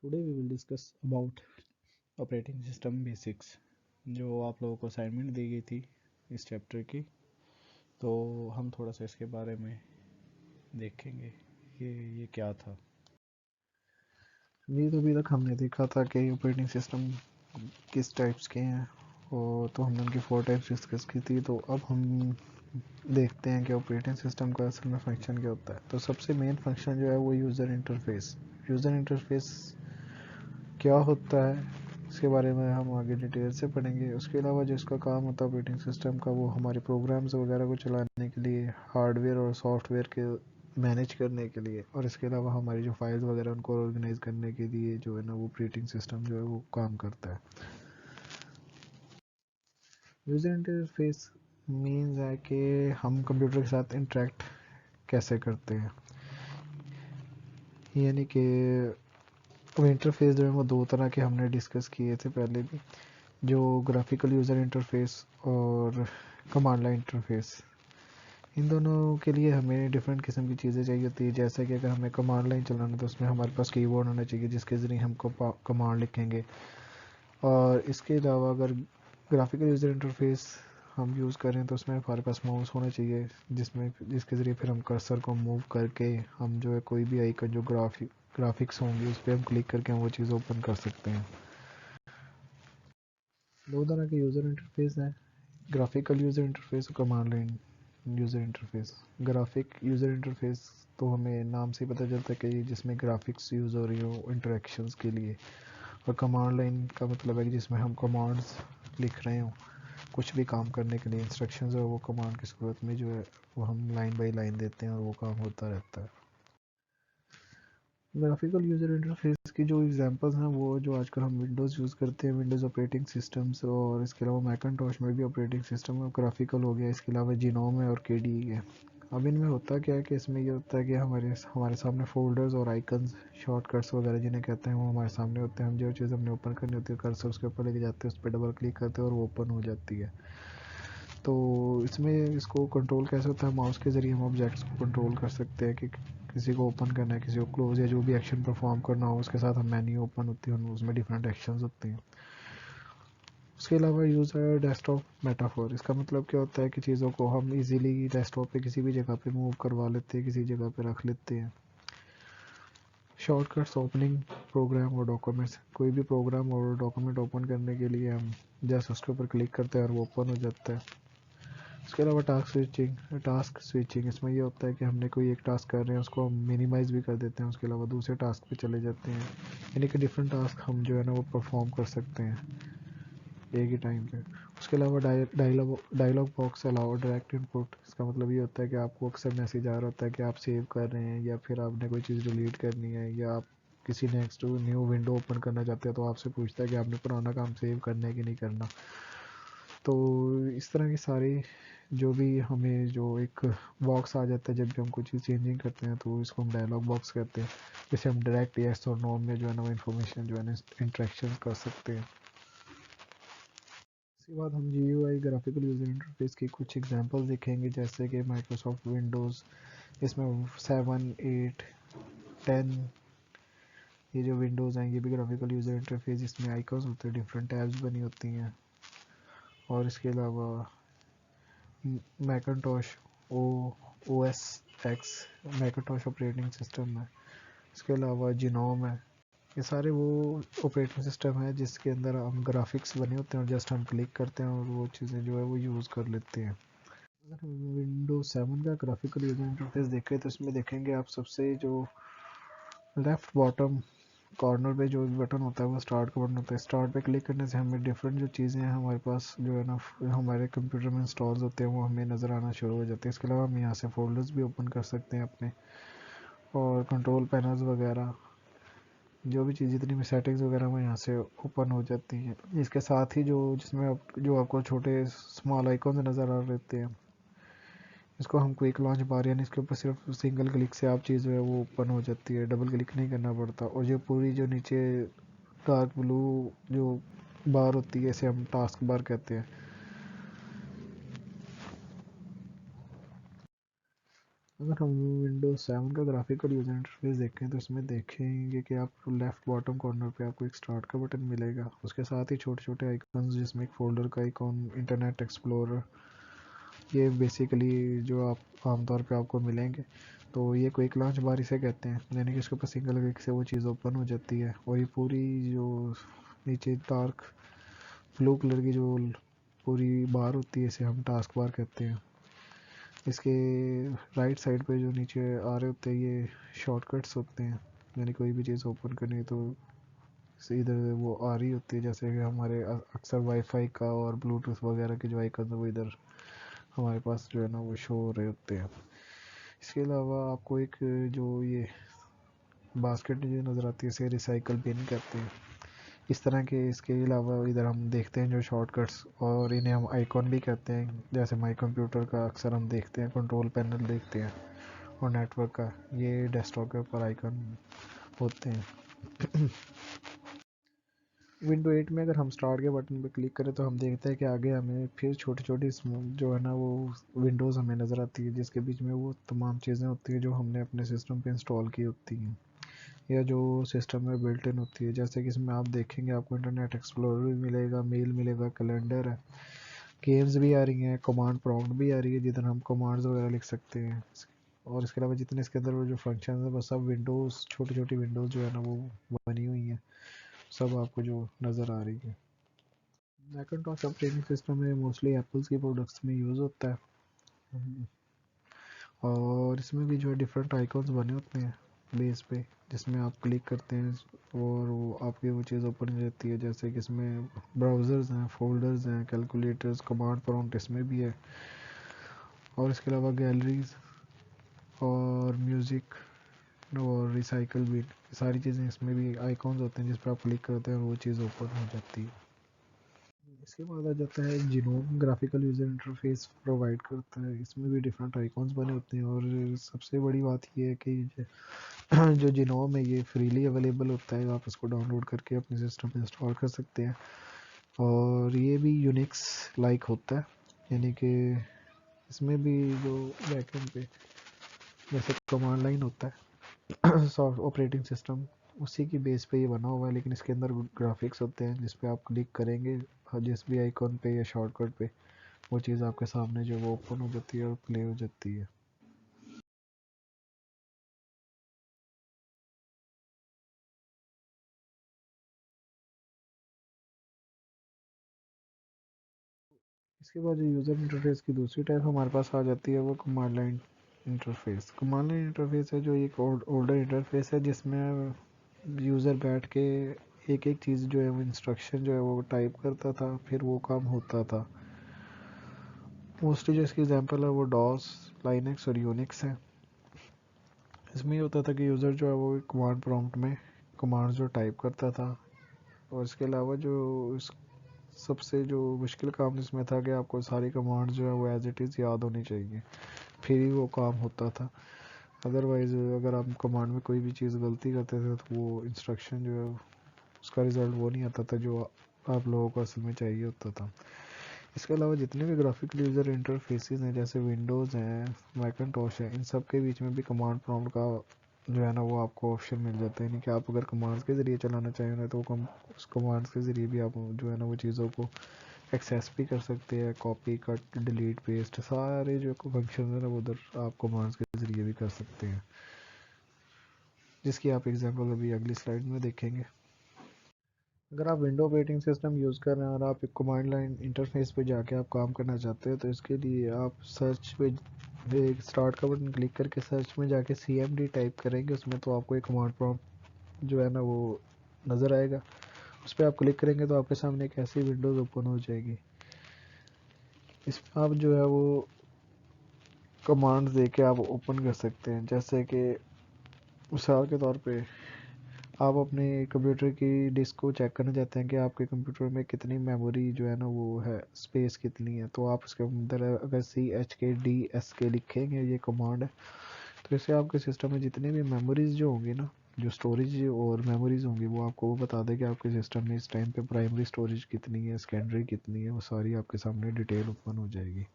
Today we will discuss about operating system basics. जो आप लोगों को असाइनमेंट दी गई थी इस चैप्टर की, तो हम थोड़ा सा इसके बारे में देखेंगे कि ये क्या था। ये तो अभी तक हमने देखा था कि ऑपरेटिंग सिस्टम किस टाइप्स के हैं, और तो हमने उनकी 4 टाइप्स डिस्कस की थी। तो अब हम देखते हैं कि ऑपरेटिंग सिस्टम का असल में फंक्शन क्या होता है। तो सबसे मेन फंक्शन जो है वो यूज़र इंटरफेस। यूज़र इंटरफेस क्या होता है इसके बारे में हम आगे डिटेल से पढ़ेंगे। उसके अलावा जो इसका काम होता है ऑपरेटिंग सिस्टम का, वो हमारे प्रोग्राम्स वगैरह को चलाने के लिए, हार्डवेयर और सॉफ्टवेयर के मैनेज करने के लिए, और इसके अलावा हमारी जो फाइल्स वगैरह उनको ऑर्गेनाइज करने के लिए जो है ना वो ऑपरेटिंग सिस्टम जो है वो काम करता है। यूज़र इंटरफेस मीन्स है कि हम कंप्यूटर के साथ इंटरेक्ट कैसे करते हैं। यानी कि इंटरफेस जो है वो 2 तरह के हमने डिस्कस किए थे पहले भी, जो ग्राफिकल यूज़र इंटरफेस और कमांड लाइन इंटरफेस। इन दोनों के लिए हमें डिफरेंट किस्म की चीज़ें चाहिए होती है। जैसे कि अगर हमें कमांड लाइन चलाना है तो उसमें हमारे पास कीबोर्ड होना चाहिए जिसके ज़रिए हम कमांड लिखेंगे। और इसके अलावा अगर ग्राफिकल यूज़र इंटरफेस हम यूज़ करें तो उसमें हमारे पास माउस होना चाहिए जिसके ज़रिए फिर हम कर्सर को मूव करके हम जो है कोई भी आइकन जो ग्राफिक्स होंगी उस पर हम क्लिक करके हम वो चीज़ ओपन कर सकते हैं। 2 तरह के यूज़र इंटरफेस हैं, ग्राफिकल यूज़र इंटरफेस और command line user interface. Graphic user interface तो हमें नाम से ही पता चलता है कि जिसमें ग्राफिक्स यूज़ हो रही हो इंटरेक्शंस के लिए, और कमांड लाइन का मतलब है कि जिसमें हम कमांड्स लिख रहे हो कुछ भी काम करने के लिए, इंस्ट्रक्शंस और वो कमांड की सूरत में जो है वो हम लाइन बाई लाइन देते हैं और वो काम होता रहता है। ग्राफिकल यूज़र इंटरफेस की जो एग्जांपल्स हैं वो जो आजकल हम विंडोज़ यूज़ करते हैं, विंडोज़ ऑपरेटिंग सिस्टम्स, और इसके अलावा मैकिन्टॉश में भी ऑपरेटिंग सिस्टम है ग्राफिकल हो गया। इसके अलावा जीनोम है और केडी है। अब इनमें होता क्या है कि इसमें ये होता है कि हमारे सामने फोल्डर्स और आइकन्स, शॉर्टकट्स वगैरह जिन्हें कहते हैं, वो हमारे सामने होते हैं। हम जो चीज़ हमने ओपन करनी होती है कर्सर उसके ऊपर लेके जाते हैं, उस पर डबल क्लिक करते हैं और वो ओपन हो जाती है। तो इसमें इसको कंट्रोल कैसे होता है, माउस के ज़रिए हम ऑब्जेक्ट्स को कंट्रोल कर सकते हैं कि किसी को ओपन करना है, किसी को क्लोज, या जो भी एक्शन परफॉर्म करना हो उसके साथ हम मेन्यू ओपन होती है, उसमें डिफरेंट एक्शंस होते हैं। उसके अलावा यूज़र डेस्कटॉप मेटाफोर। इसका मतलब क्या होता है कि चीज़ों को हम इजीली डेस्कटॉप पे किसी भी जगह पे मूव करवा लेते हैं, किसी जगह पे रख लेते हैं। शॉर्टकट्स ओपनिंग प्रोग्राम और डॉक्यूमेंट्स। कोई भी प्रोग्राम और डॉक्यूमेंट ओपन करने के लिए हम जस्ट उसके ऊपर क्लिक करते हैं और वो ओपन हो जाता है। इसके अलावा टास्क स्विचिंग इसमें ये होता है कि हमने कोई एक टास्क कर रहे हैं उसको हम मिनिमाइज़ भी कर देते हैं, उसके अलावा दूसरे टास्क पे चले जाते हैं। यानी कि डिफरेंट टास्क हम जो है ना वो परफॉर्म कर सकते हैं एक ही टाइम पे। उसके अलावा dialog box allow direct input. इसका मतलब ये होता है कि आपको अक्सर मैसेज आ रहा होता है कि आप सेव कर रहे हैं, या फिर आपने कोई चीज़ डिलीट करनी है, या आप किसी नेक्स्ट न्यू विंडो ओपन करना चाहते हैं तो आपसे पूछता है कि आपने पुराना काम सेव करना है कि नहीं करना। तो इस तरह की सारी जो भी हमें जो एक बॉक्स आ जाता है जब भी हम कोई चीज़ चेंजिंग करते हैं तो इसको हम डायलॉग बॉक्स कहते हैं, जिससे हम डायरेक्ट येस और नो में जो है ना वो इन्फॉर्मेशन जो है ना इंट्रैक्शन कर सकते हैं। इसके बाद हम GUI ग्राफिकल यूज़र इंटरफेस की कुछ एग्जांपल्स देखेंगे, जैसे कि माइक्रोसॉफ्ट विंडोज़, इसमें 7, 8, 10, ये जो विंडोज़ हैं ये भी ग्राफिकल यूज़र इंटरफेस, इसमें आइकन्स होते हैं, डिफरेंट टैब्स बनी होती हैं। और इसके अलावा मैकिन्टॉश OS X मैकिन्टॉश ऑपरेटिंग सिस्टम है। इसके अलावा जीनोम है। ये सारे वो ऑपरेटिंग सिस्टम है जिसके अंदर हम ग्राफिक्स बने होते हैं और जस्ट हम क्लिक करते हैं और वो चीज़ें जो है वो यूज़ कर लेते हैं। अगर हम विंडोज 7 का ग्राफिकल यूज़र इंटरफेस देखें तो इसमें देखेंगे आप सबसे जो लेफ़्ट बॉटम कॉर्नर पे जो बटन होता है वो स्टार्ट का बटन होता है। स्टार्ट पे क्लिक करने से हमें डिफरेंट जो चीज़ें हैं हमारे पास जो है ना हमारे कंप्यूटर में इंस्टॉल्स होते हैं वो हमें नज़र आना शुरू हो जाते हैं। इसके अलावा हम यहाँ से फोल्डर्स भी ओपन कर सकते हैं अपने, और कंट्रोल पैनल्स वगैरह जो भी चीज़ जितनी भी सेटिंग्स वगैरह वो यहाँ से ओपन हो जाती हैं। इसके साथ ही जिसमें जो आपको छोटे स्मॉल आइकॉन नज़र आ रहते हैं, इसको हम क्विक लॉन्च बार, यानी इसके ऊपर सिर्फ सिंगल क्लिक से आप चीज़ जो है वो ओपन हो जाती है, डबल क्लिक नहीं करना पड़ता। और जो पूरी जो नीचे डार्क ब्लू जो बार होती है इसे हम टास्क बार कहते हैं। अगर हम विंडोज 7 का ग्राफिकल यूजर इंटरफेस देखें तो इसमें देखेंगे कि आप लेफ्ट बॉटम कॉर्नर पे आपको एक स्टार्ट का बटन मिलेगा, उसके साथ ही छोटे छोटे आइकन्स जिसमें एक फोल्डर का आइकॉन, इंटरनेट एक्सप्लोरर, ये बेसिकली जो आप आमतौर पे आपको मिलेंगे। तो ये क्विक लॉन्च बार इसे कहते हैं, यानी कि इसके ऊपर सिंगल क्लिक से वो चीज़ ओपन हो जाती है। और ये पूरी जो नीचे डार्क ब्लू कलर की जो पूरी बार होती है इसे हम टास्क बार कहते हैं। इसके राइट साइड पे जो नीचे आ रहे होते हैं ये शॉर्टकट्स होते हैं, यानी कोई भी चीज़ ओपन करनी है तो इधर वो आ रही होती है, जैसे कि हमारे अक्सर वाईफाई का और ब्लूटूथ वगैरह के जो आइकन है वो इधर हमारे पास जो है ना वो शो हो रहे होते हैं। इसके अलावा आपको एक जो ये बास्केट जो नज़र आती है इसे रिसाइकल बिन कहते हैं। इस तरह के इसके अलावा इधर हम देखते हैं जो शॉर्टकट्स, और इन्हें हम आइकॉन भी कहते हैं, जैसे माई कंप्यूटर का अक्सर हम देखते हैं, कंट्रोल पैनल देखते हैं, और नेटवर्क का ये डेस्कटॉप के ऊपर आइकन होते हैं। विंडो 8 में अगर हम स्टार्ट के बटन पर क्लिक करें तो हम देखते हैं कि आगे हमें फिर छोटी छोटी जो है ना वो विंडोज़ हमें नज़र आती है, जिसके बीच में वो तमाम चीज़ें होती हैं जो हमने अपने सिस्टम पे इंस्टॉल की होती हैं या जो सिस्टम में बिल्ट इन होती है। जैसे कि इसमें आप देखेंगे आपको इंटरनेट एक्सप्लोरर भी मिलेगा, मेल मिलेगा, कैलेंडर है, गेम्स भी आ रही हैं, कमांड प्रॉम्प्ट भी आ रही है जिधर हम कमांड्स वगैरह लिख सकते हैं। और इसके अलावा जितने इसके अंदर वो जो फंक्शन है वो सब विंडोज़, छोटी छोटी विंडोज़ जो है ना वो बनी हुई हैं, सब आपको जो नज़र आ रही है। मैकिन्टॉश ऑपरेटिंग सिस्टम में मोस्टली एप्पल्स की प्रोडक्ट्स में यूज़ होता है, और इसमें भी जो है डिफरेंट आइकॉन्स बने होते हैं बेस पे, जिसमें आप क्लिक करते हैं और वो आपकी वो चीज़ ओपन हो जाती है। जैसे कि इसमें ब्राउज़र्स हैं, फोल्डर्स हैं, कैलकुलेटर्स, कमांड प्रॉम्प्ट इसमें भी है, और इसके अलावा गैलरीज और म्यूज़िक और रिसाइकल बिन, सारी चीज़ें इसमें भी आइकॉन्स होते हैं जिस पर आप क्लिक करते हैं और वो चीज़ ओपन हो जाती है। इसके बाद आ जाता है genome, graphical user interface provide करता है। इसमें भी डिफरेंट आइकॉन्स बने होते हैं, और सबसे बड़ी बात ये है कि जो जिनोम है ये फ्रीली अवेलेबल होता है, आप इसको डाउनलोड करके अपने सिस्टम में इंस्टॉल कर सकते हैं। और ये भी यूनिक्स लाइक होता है, यानी कि इसमें भी जो बैकएंड पे जैसे कमांड लाइन होता है सॉफ्ट ऑपरेटिंग सिस्टम, उसी की बेस पे ये बना हुआ है, लेकिन इसके अंदर ग्राफिक्स होते हैं जिस पे आप क्लिक करेंगे और जिस भी आइकॉन पे या शॉर्टकट पे वो चीज़ आपके सामने जो वो ओपन हो जाती है और प्ले हो जाती है। इसके बाद जो यूज़र इंटरफेस की दूसरी टाइप हमारे पास आ जाती है वो command line interface. Command line interface है जो एक ओल्डर इंटरफेस है जिसमें यूज़र बैठ के एक एक चीज़ जो है वो इंस्ट्रक्शन जो है वो टाइप करता था, फिर वो काम होता था। मोस्टली जो इसकी एग्जांपल है वो डॉस, लाइनक्स और यूनिक्स है। इसमें ये होता था कि यूज़र जो है वो कमांड प्रॉम्प्ट में कमांड जो टाइप करता था, और इसके अलावा जो इस सबसे जो मुश्किल काम इसमें था कि आपको सारी कमांड जो है वो एज इट इज़ याद होनी चाहिए, फिर ही वो काम होता था। अदरवाइज़ अगर आप कमांड में कोई भी चीज़ गलती करते थे तो वो इंस्ट्रक्शन जो है उसका रिज़ल्ट वो नहीं आता था जो आप लोगों को असल में चाहिए होता था। इसके अलावा जितने भी ग्राफिकल यूज़र इंटरफेसेस हैं जैसे विंडोज़ हैं, मैकिन्टॉश है, इन सब के बीच में भी कमांड प्रॉम्प्ट का जो है ना वो आपको ऑप्शन मिल जाता है, यानी कि आप अगर कमांड्स के ज़रिए चलाना चाहें ना तो उस कमांड्स के ज़रिए भी आप जो है ना वो चीज़ों को एक्सेस भी कर सकते हैं। कॉपी, कट, डिलीट, पेस्ट, सारे जो फंक्शन है ना वो उधर आप कमांड्स के ज़रिए भी कर सकते हैं, जिसकी आप एग्जांपल अभी अगली स्लाइड में देखेंगे। अगर आप विंडो ऑपरेटिंग सिस्टम यूज़ कर रहे हैं और आप एक कमांड लाइन इंटरफेस पे जाके आप काम करना चाहते हो तो इसके लिए आप सर्च पे एक स्टार्ट का बटन क्लिक करके सर्च में जाके CMD टाइप करेंगे, उसमें तो आपको एक कमांड प्रॉम्प्ट जो है ना वो नज़र आएगा। उस पर आप क्लिक करेंगे तो आपके सामने एक ऐसी विंडोज़ ओपन हो जाएगी। इसमें आप जो है वो कमांड्स दे के आप ओपन कर सकते हैं, जैसे कि मिसाल के तौर पे आप अपने कंप्यूटर की डिस्क को चेक करना चाहते हैं कि आपके कंप्यूटर में कितनी मेमोरी जो है ना वो है, स्पेस कितनी है, तो आप उसके अंदर अगर CHKDSK लिखेंगे, ये कमांड है, तो इससे आपके सिस्टम में जितनी भी मेमोरीज जो होंगी ना, जो स्टोरेज और मेमोरीज होंगी वो आपको वो बता दें कि आपके सिस्टम में इस टाइम पे प्राइमरी स्टोरेज कितनी है, सेकेंडरी कितनी है, वो सारी आपके सामने डिटेल ओपन हो जाएगी।